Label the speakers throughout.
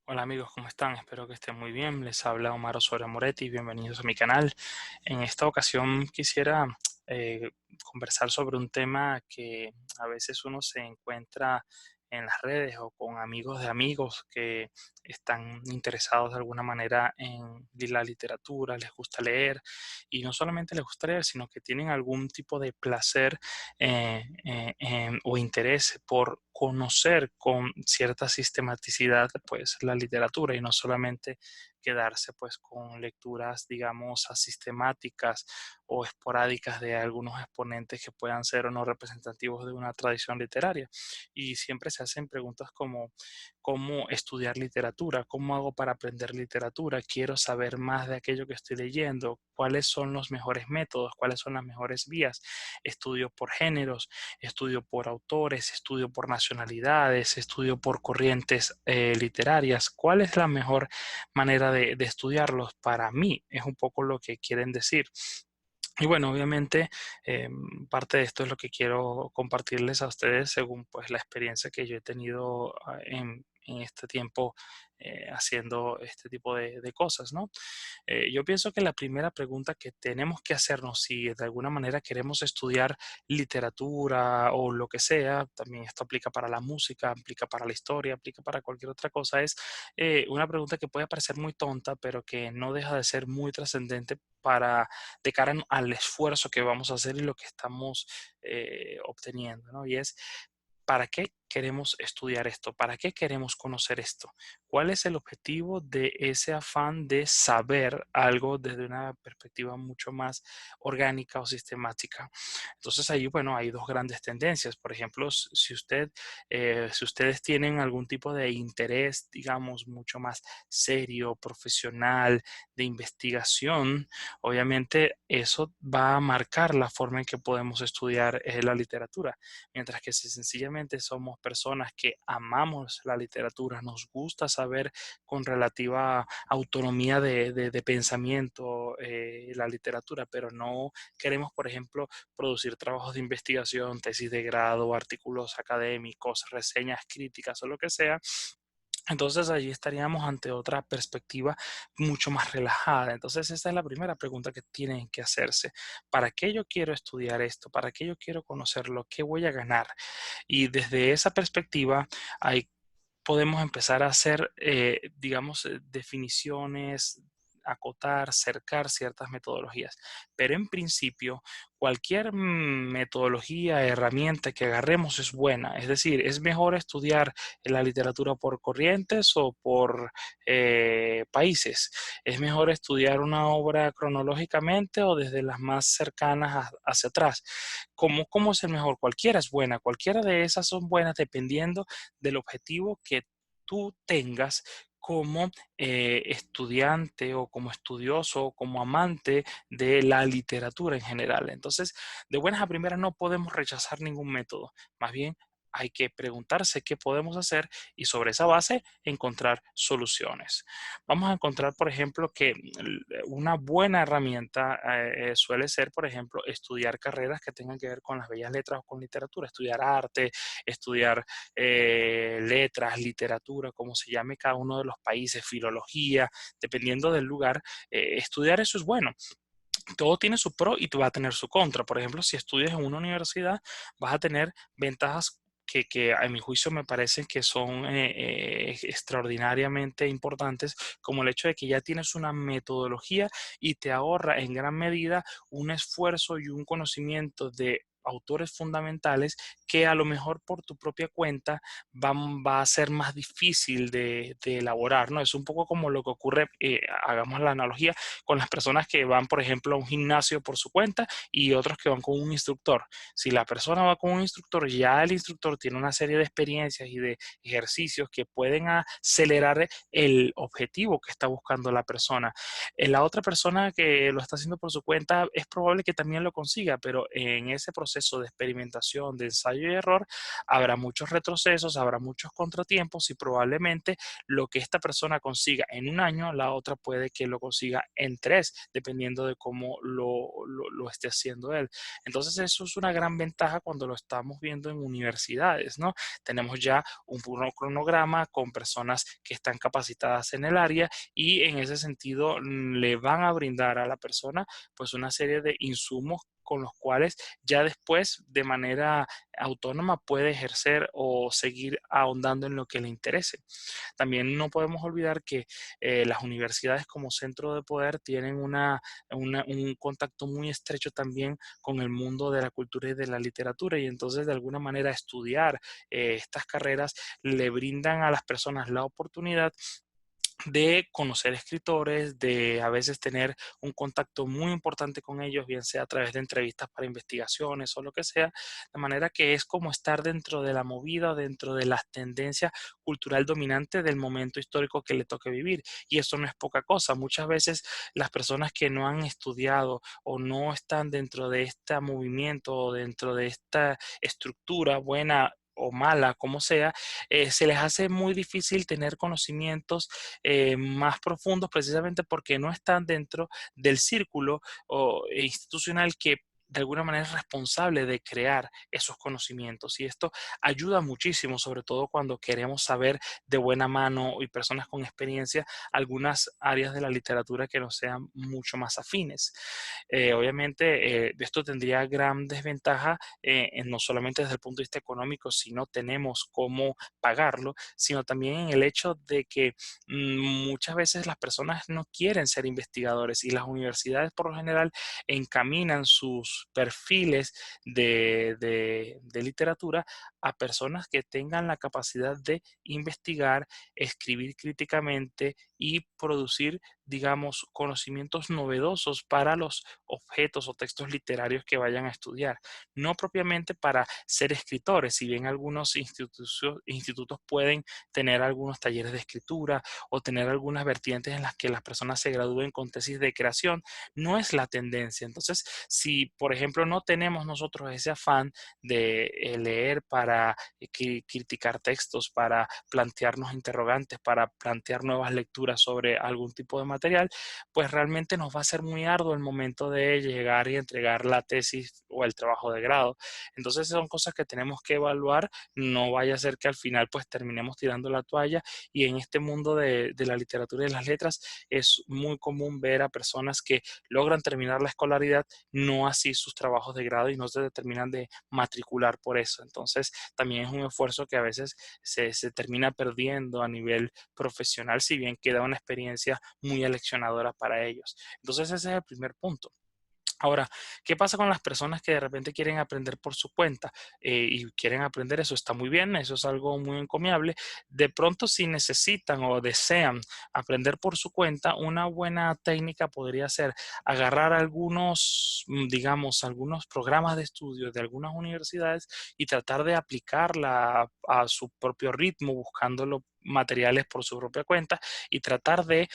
Speaker 1: Hola amigos, ¿cómo están? Espero que estén muy bien. Les habla Omar Osorio Moretti, bienvenidos a mi canal. En esta ocasión quisiera eh, conversar sobre un tema que a veces uno se encuentra en las redes o con amigos de amigos que están interesados de alguna manera en la literatura, les gusta leer y no solamente les gusta leer, sino que tienen algún tipo de placer o interés por conocer con cierta sistematicidad pues la literatura y no solamente quedarse pues con lecturas digamos asistemáticas o esporádicas de algunos exponentes que puedan ser o no representativos de una tradición literaria. Y siempre se hacen preguntas como cómo estudiar literatura, cómo hago para aprender literatura, quiero saber más de aquello que estoy leyendo, cuáles son los mejores métodos, cuáles son las mejores vías, estudio por géneros, estudio por autores, estudio por nacionalidades, estudio por corrientes literarias. ¿Cuál es la mejor manera de estudiarlos? Para mí es un poco lo que quieren decir. Y bueno, obviamente parte de esto es lo que quiero compartirles a ustedes según pues la experiencia que yo he tenido en este tiempo haciendo este tipo de cosas, ¿no? Yo pienso que la primera pregunta que tenemos que hacernos si de alguna manera queremos estudiar literatura o lo que sea, también esto aplica para la música, aplica para la historia, aplica para cualquier otra cosa, es una pregunta que puede parecer muy tonta, pero que no deja de ser muy trascendente para de cara al esfuerzo que vamos a hacer y lo que estamos obteniendo, ¿no? Y es, ¿para qué queremos estudiar esto? ¿Para qué queremos conocer esto? ¿Cuál es el objetivo de ese afán de saber algo desde una perspectiva mucho más orgánica o sistemática? Entonces ahí, bueno, hay dos grandes tendencias. Por ejemplo, si ustedes tienen algún tipo de interés, digamos, mucho más serio, profesional, de investigación, obviamente eso va a marcar la forma en que podemos estudiar la literatura. Mientras que si sencillamente somos personas que amamos la literatura, nos gusta saber con relativa autonomía de pensamiento la literatura, pero no queremos, por ejemplo, producir trabajos de investigación, tesis de grado, artículos académicos, reseñas críticas o lo que sea. Entonces allí estaríamos ante otra perspectiva mucho más relajada. Entonces esa es la primera pregunta que tienen que hacerse. ¿Para qué yo quiero estudiar esto? ¿Para qué yo quiero conocerlo? ¿Qué voy a ganar? Y desde esa perspectiva hay podemos empezar a hacer, digamos, definiciones, acotar, cercar ciertas metodologías. Pero en principio, cualquier metodología, herramienta que agarremos es buena. Es decir, es mejor estudiar la literatura por corrientes o por países. Es mejor estudiar una obra cronológicamente o desde las más cercanas hacia atrás. ¿Cómo es el mejor? Cualquiera es buena. Cualquiera de esas son buenas dependiendo del objetivo que tú tengas como estudiante o como estudioso o como amante de la literatura en general. Entonces, de buenas a primeras no podemos rechazar ningún método. Más bien, hay que preguntarse qué podemos hacer y sobre esa base encontrar soluciones. Vamos a encontrar, por ejemplo, que una buena herramienta suele ser, por ejemplo, estudiar carreras que tengan que ver con las bellas letras o con literatura, estudiar arte, estudiar letras, literatura, como se llame cada uno de los países, filología, dependiendo del lugar, estudiar eso es bueno. Todo tiene su pro y tú vas a tener su contra. Por ejemplo, si estudias en una universidad, vas a tener ventajas que a mi juicio me parecen que son extraordinariamente importantes, como el hecho de que ya tienes una metodología y te ahorra en gran medida un esfuerzo y un conocimiento de autores fundamentales que a lo mejor por tu propia cuenta va a ser más difícil de elaborar, ¿no? Es un poco como lo que ocurre, hagamos la analogía, con las personas que van, por ejemplo, a un gimnasio por su cuenta y otros que van con un instructor. Si la persona va con un instructor, ya el instructor tiene una serie de experiencias y de ejercicios que pueden acelerar el objetivo que está buscando la persona. La otra persona que lo está haciendo por su cuenta es probable que también lo consiga, pero en ese proceso proceso de experimentación, de ensayo y error, habrá muchos retrocesos, habrá muchos contratiempos y probablemente lo que esta persona consiga en un año, la otra puede que lo consiga en 3, dependiendo de cómo lo esté haciendo él. Entonces eso es una gran ventaja cuando lo estamos viendo en universidades, ¿no? Tenemos ya un cronograma con personas que están capacitadas en el área y en ese sentido le van a brindar a la persona pues una serie de insumos con los cuales ya después de manera autónoma puede ejercer o seguir ahondando en lo que le interese. También no podemos olvidar que las universidades como centro de poder tienen un contacto muy estrecho también con el mundo de la cultura y de la literatura y entonces de alguna manera estudiar estas carreras le brindan a las personas la oportunidad de conocer escritores, de a veces tener un contacto muy importante con ellos, bien sea a través de entrevistas para investigaciones o lo que sea, de manera que es como estar dentro de la movida, dentro de las tendencias cultural dominante del momento histórico que le toque vivir. Y eso no es poca cosa. Muchas veces las personas que no han estudiado o no están dentro de este movimiento o dentro de esta estructura buena o mala, como sea, se les hace muy difícil tener conocimientos más profundos precisamente porque no están dentro del círculo institucional que de alguna manera es responsable de crear esos conocimientos y esto ayuda muchísimo, sobre todo cuando queremos saber de buena mano y personas con experiencia algunas áreas de la literatura que nos sean mucho más afines. Obviamente, esto tendría gran desventaja no solamente desde el punto de vista económico, si no tenemos cómo pagarlo, sino también en el hecho de que muchas veces las personas no quieren ser investigadores y las universidades por lo general encaminan sus perfiles de literatura a personas que tengan la capacidad de investigar, escribir críticamente y producir, digamos, conocimientos novedosos para los objetos o textos literarios que vayan a estudiar. No propiamente para ser escritores, si bien algunos institutos pueden tener algunos talleres de escritura o tener algunas vertientes en las que las personas se gradúen con tesis de creación, no es la tendencia. Entonces, si por ejemplo no tenemos nosotros ese afán de leer para criticar textos, para plantearnos interrogantes, para plantear nuevas lecturas sobre algún tipo de material, pues realmente nos va a ser muy arduo el momento de llegar y entregar la tesis o el trabajo de grado. Entonces son cosas que tenemos que evaluar, no vaya a ser que al final pues terminemos tirando la toalla y en este mundo de la literatura y de las letras es muy común ver a personas que logran terminar la escolaridad, no así sus trabajos de grado y no se terminan de matricular por eso. Entonces también es un esfuerzo que a veces se termina perdiendo a nivel profesional, si bien queda una experiencia muy aleccionadora para ellos. Entonces ese es el primer punto. Ahora, ¿qué pasa con las personas que de repente quieren aprender por su cuenta y quieren aprender? Eso está muy bien, eso es algo muy encomiable. De pronto, si necesitan o desean aprender por su cuenta, una buena técnica podría ser agarrar algunos, digamos, algunos programas de estudio de algunas universidades y tratar de aplicarla a su propio ritmo, buscando los materiales por su propia cuenta y tratar de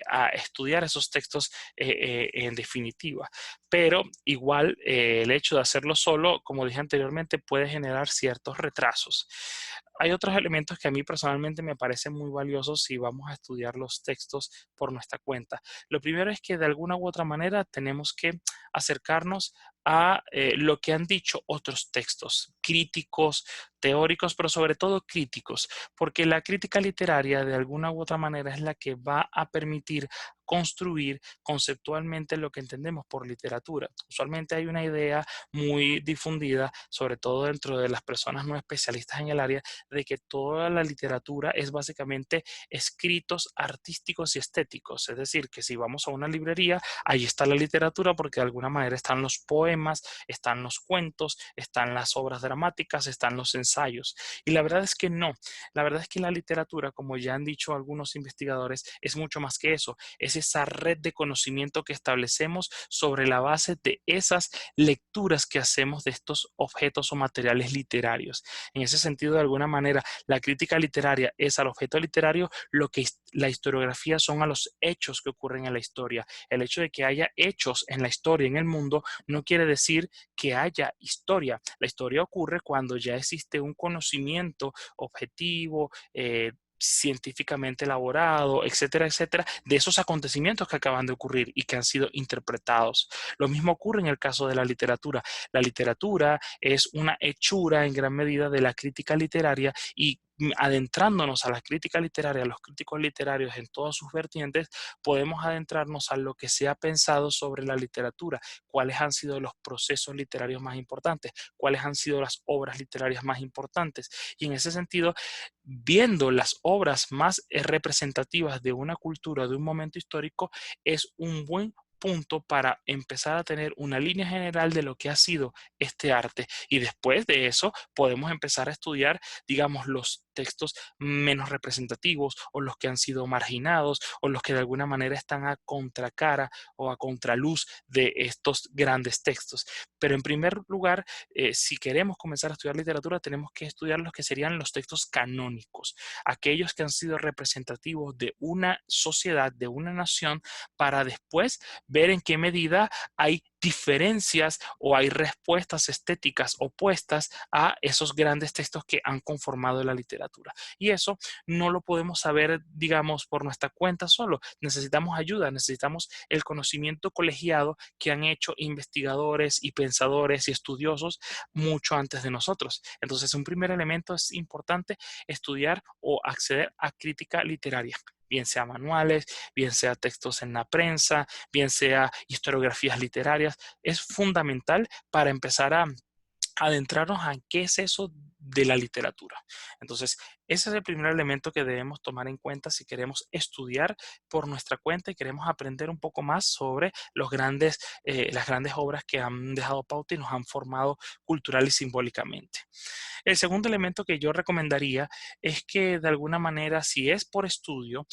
Speaker 1: a estudiar esos textos en definitiva, pero igual el hecho de hacerlo solo, como dije anteriormente, puede generar ciertos retrasos. Hay otros elementos que a mí personalmente me parecen muy valiosos si vamos a estudiar los textos por nuestra cuenta. Lo primero es que de alguna u otra manera tenemos que acercarnos a lo que han dicho otros textos, críticos, teóricos, pero sobre todo críticos, porque la crítica literaria de alguna u otra manera es la que va a permitir construir conceptualmente lo que entendemos por literatura. Usualmente hay una idea muy difundida, sobre todo dentro de las personas no especialistas en el área, de que toda la literatura es básicamente escritos artísticos y estéticos. Es decir, que si vamos a una librería, ahí está la literatura porque de alguna manera están los poemas, están los cuentos, están las obras dramáticas, están los ensayos. Y la verdad es que no. La verdad es que la literatura, como ya han dicho algunos investigadores, es mucho más que eso. Es esa red de conocimiento que establecemos sobre la base de esas lecturas que hacemos de estos objetos o materiales literarios. En ese sentido, de alguna manera, manera la crítica literaria es al objeto literario, lo que la historiografía son a los hechos que ocurren en la historia. El hecho de que haya hechos en la historia, en el mundo, no quiere decir que haya historia. La historia ocurre cuando ya existe un conocimiento objetivo, científicamente elaborado, etcétera, etcétera, de esos acontecimientos que acaban de ocurrir y que han sido interpretados. Lo mismo ocurre en el caso de la literatura. La literatura es una hechura en gran medida de la crítica literaria y adentrándonos a la crítica literaria, a los críticos literarios en todas sus vertientes, podemos adentrarnos a lo que se ha pensado sobre la literatura, cuáles han sido los procesos literarios más importantes, cuáles han sido las obras literarias más importantes. Y en ese sentido, viendo las obras más representativas de una cultura, de un momento histórico, es un buen punto para empezar a tener una línea general de lo que ha sido este arte. Y después de eso podemos empezar a estudiar, digamos, los textos menos representativos o los que han sido marginados o los que de alguna manera están a contracara o a contraluz de estos grandes textos. Pero en primer lugar, si queremos comenzar a estudiar literatura, tenemos que estudiar los que serían los textos canónicos, aquellos que han sido representativos de una sociedad, de una nación, para después ver en qué medida hay diferencias o hay respuestas estéticas opuestas a esos grandes textos que han conformado la literatura. Y eso no lo podemos saber, digamos, por nuestra cuenta solo. Necesitamos ayuda, necesitamos el conocimiento colegiado que han hecho investigadores y pensadores y estudiosos mucho antes de nosotros. Entonces, un primer elemento es importante estudiar o acceder a crítica literaria, bien sea manuales, bien sea textos en la prensa, bien sea historiografías literarias. Es fundamental para empezar a adentrarnos a qué es eso de la literatura. Entonces, ese es el primer elemento que debemos tomar en cuenta si queremos estudiar por nuestra cuenta y queremos aprender un poco más sobre las grandes obras que han dejado pauta y nos han formado cultural y simbólicamente. El segundo elemento que yo recomendaría es que de alguna manera, si es por estudio,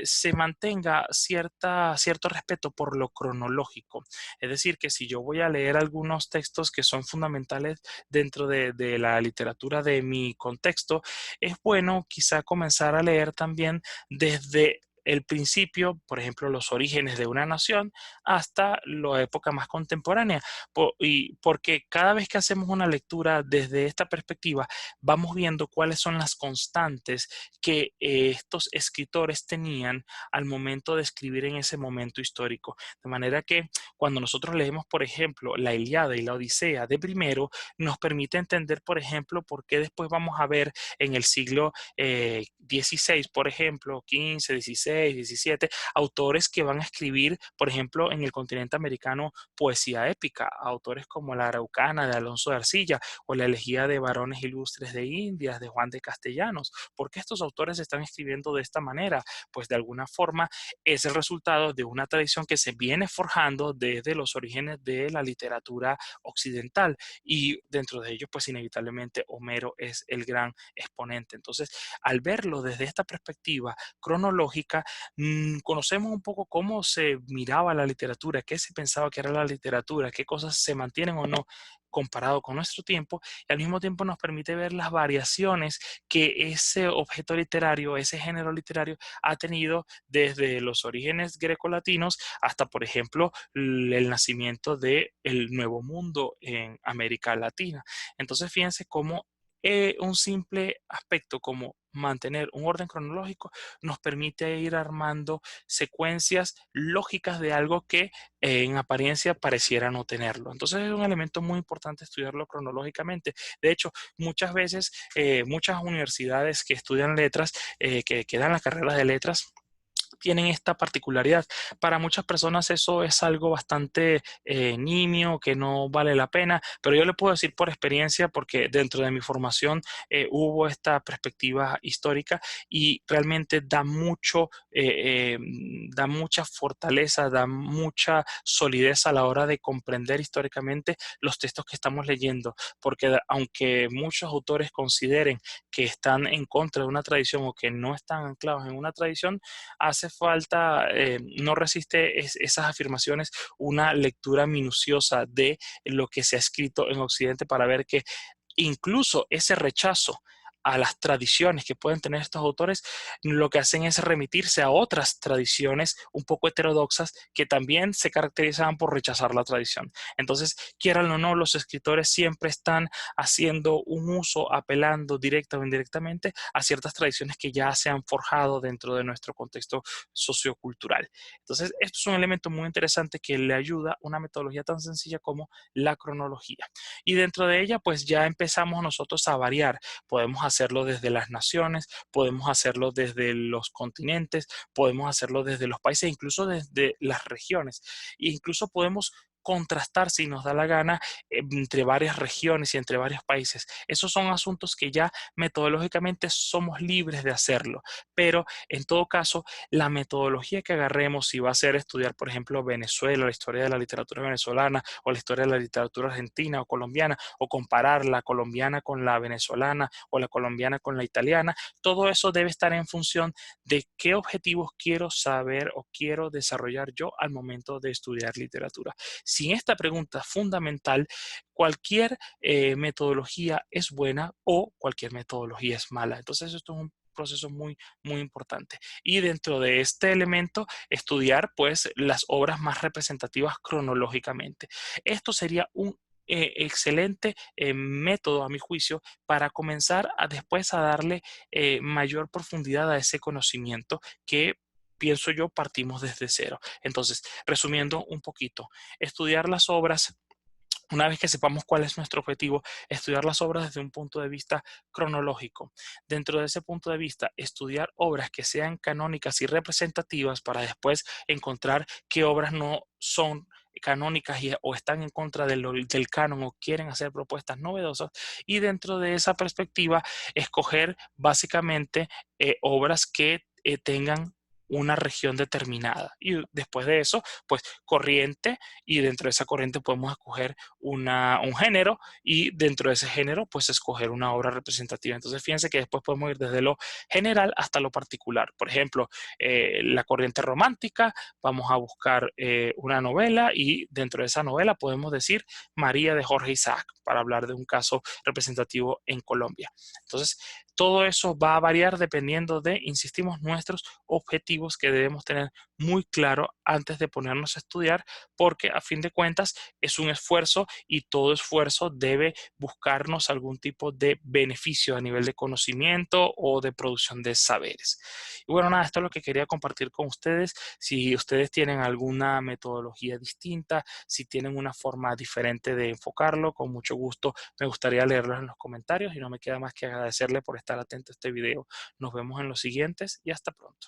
Speaker 1: se mantenga cierto respeto por lo cronológico. Es decir, que si yo voy a leer algunos textos que son fundamentales dentro de la literatura de mi contexto, es bueno quizá comenzar a leer también desde el principio, por ejemplo, los orígenes de una nación, hasta la época más contemporánea. Y porque cada vez que hacemos una lectura desde esta perspectiva, vamos viendo cuáles son las constantes que estos escritores tenían al momento de escribir en ese momento histórico. De manera que cuando nosotros leemos, por ejemplo, la Ilíada y la Odisea de primero, nos permite entender, por ejemplo, por qué después vamos a ver en el siglo XVI, por ejemplo, XV, XVI, XVII, autores que van a escribir, por ejemplo, en el continente americano, poesía épica, autores como la Araucana de Alonso de Arcilla o la Elegía de Varones Ilustres de Indias de Juan de Castellanos. ¿Por qué estos autores están escribiendo de esta manera? Pues de alguna forma es el resultado de una tradición que se viene forjando desde los orígenes de la literatura occidental y dentro de ellos pues inevitablemente Homero es el gran exponente. Entonces, al verlo desde esta perspectiva cronológica, conocemos un poco cómo se miraba la literatura, qué se pensaba que era la literatura, qué cosas se mantienen o no comparado con nuestro tiempo, y al mismo tiempo nos permite ver las variaciones que ese objeto literario, ese género literario ha tenido desde los orígenes grecolatinos hasta, por ejemplo, el nacimiento del Nuevo Mundo en América Latina. Entonces, fíjense cómo un simple aspecto como mantener un orden cronológico nos permite ir armando secuencias lógicas de algo que en apariencia pareciera no tenerlo. Entonces es un elemento muy importante estudiarlo cronológicamente. De hecho, muchas veces, muchas universidades que estudian letras, que dan la carrera de letras, tienen esta particularidad. Para muchas personas eso es algo bastante nimio, que no vale la pena, pero yo le puedo decir por experiencia, porque dentro de mi formación hubo esta perspectiva histórica y realmente da mucha fortaleza, da mucha solidez a la hora de comprender históricamente los textos que estamos leyendo, porque aunque muchos autores consideren que están en contra de una tradición o que no están anclados en una tradición, hace falta, no resiste esas afirmaciones, una lectura minuciosa de lo que se ha escrito en Occidente para ver que incluso ese rechazo a las tradiciones que pueden tener estos autores, lo que hacen es remitirse a otras tradiciones un poco heterodoxas que también se caracterizaban por rechazar la tradición. Entonces, quieran o no, los escritores siempre están haciendo un uso, apelando directa o indirectamente a ciertas tradiciones que ya se han forjado dentro de nuestro contexto sociocultural. Entonces, esto es un elemento muy interesante que le ayuda a una metodología tan sencilla como la cronología. Y dentro de ella, pues ya empezamos nosotros a variar. Podemos hacerlo desde las naciones, podemos hacerlo desde los continentes, podemos hacerlo desde los países, incluso desde las regiones. E incluso podemos contrastar, si nos da la gana, entre varias regiones y entre varios países. Esos son asuntos que ya metodológicamente somos libres de hacerlo, pero en todo caso, la metodología que agarremos, si va a ser estudiar, por ejemplo, Venezuela, la historia de la literatura venezolana, o la historia de la literatura argentina o colombiana, o comparar la colombiana con la venezolana o la colombiana con la italiana, todo eso debe estar en función de qué objetivos quiero saber o quiero desarrollar yo al momento de estudiar literatura. Sin esta pregunta fundamental, cualquier metodología es buena o cualquier metodología es mala. Entonces, esto es un proceso muy, muy importante. Y dentro de este elemento, estudiar pues las obras más representativas cronológicamente. Esto sería un excelente método, a mi juicio, para comenzar a después a darle mayor profundidad a ese conocimiento que pienso yo partimos desde cero. Entonces, resumiendo un poquito, estudiar las obras. Una vez que sepamos cuál es nuestro objetivo, estudiar las obras desde un punto de vista cronológico. Dentro de ese punto de vista, estudiar obras que sean canónicas y representativas para después encontrar qué obras no son canónicas o están en contra del canon o quieren hacer propuestas novedosas. Y dentro de esa perspectiva, escoger básicamente obras que tengan una región determinada. Y después de eso, pues corriente, y dentro de esa corriente podemos escoger un género, y dentro de ese género pues escoger una obra representativa. Entonces fíjense que después podemos ir desde lo general hasta lo particular. Por ejemplo, la corriente romántica, vamos a buscar una novela, y dentro de esa novela podemos decir María de Jorge Isaac, para hablar de un caso representativo en Colombia. Entonces, todo eso va a variar dependiendo de, insistimos, nuestros objetivos que debemos tener muy claro antes de ponernos a estudiar, porque a fin de cuentas es un esfuerzo, y todo esfuerzo debe buscarnos algún tipo de beneficio a nivel de conocimiento o de producción de saberes. Y bueno, nada, esto es lo que quería compartir con ustedes. Si ustedes tienen alguna metodología distinta, si tienen una forma diferente de enfocarlo, con mucho gusto me gustaría leerlos en los comentarios, y no me queda más que agradecerle por estar atento a este video. Nos vemos en los siguientes y hasta pronto.